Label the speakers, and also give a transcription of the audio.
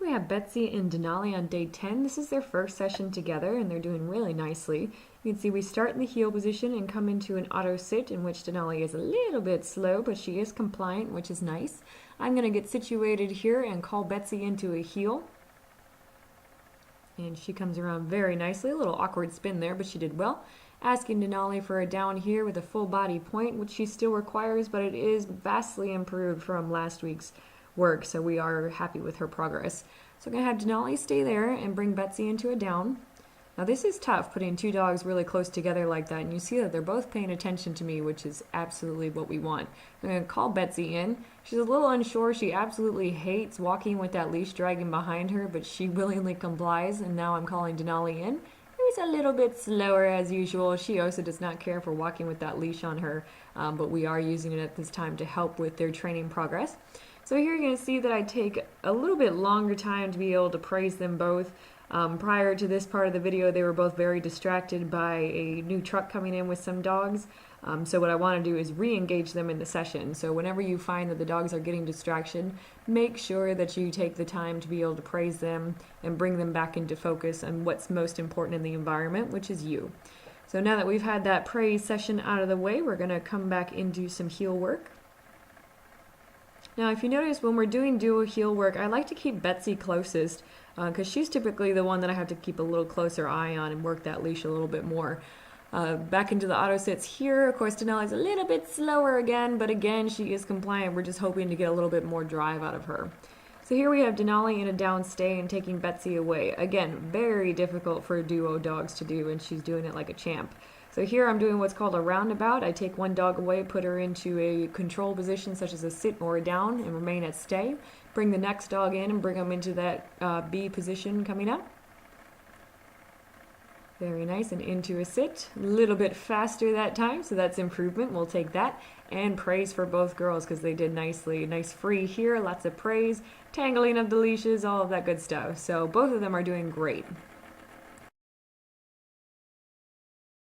Speaker 1: We have Betsy and Denali on day 10. This is their first session together and they're doing really nicely. You can see we start in the heel position and come into an auto sit in which Denali is a little bit slow, but she is compliant, which is nice. I'm going to get situated here and call Betsy into a heel. And she comes around very nicely. A little awkward spin there, but she did well. Asking Denali for a down here with a full body point, which she still requires, but it is vastly improved from last week's work, so we are happy with her progress. So I'm going to have Denali stay there and bring Betsy into a down. Now this is tough, putting two dogs really close together like that, and you see that they're both paying attention to me, which is absolutely what we want. I'm going to call Betsy in. She's a little unsure. She absolutely hates walking with that leash dragging behind her, but she willingly complies, and now I'm calling Denali in. She's a little bit slower as usual. She also does not care for walking with that leash on her, but we are using it at this time to help with their training progress. So here you're going to see that I take a little bit longer time to be able to praise them both. Prior to this part of the video, they were both very distracted by a new truck coming in with some dogs. So what I want to do is re-engage them in the session. So whenever you find that the dogs are getting distraction, make sure that you take the time to be able to praise them and bring them back into focus on what's most important in the environment, which is you. So now that we've had that praise session out of the way, we're going to come back into some heel work. Now, if you notice, when we're doing dual heel work, I like to keep Betsy closest because she's typically the one that I have to keep a little closer eye on and work that leash a little bit more. Back into the auto sits here. Of course, Denali's a little bit slower again, but again, she is compliant. We're just hoping to get a little bit more drive out of her. So here we have Denali in a down stay and taking Betsy away. Again, very difficult for duo dogs to do, and she's doing it like a champ. So here I'm doing what's called a roundabout. I take one dog away, put her into a control position such as a sit or a down, and remain at stay. Bring the next dog in and bring them into that B position coming up. Very nice, and into a sit. A little bit faster that time, so that's improvement. We'll take that. And praise for both girls because they did nicely. Nice free here, lots of praise, tangling of the leashes, all of that good stuff. So both of them are doing great.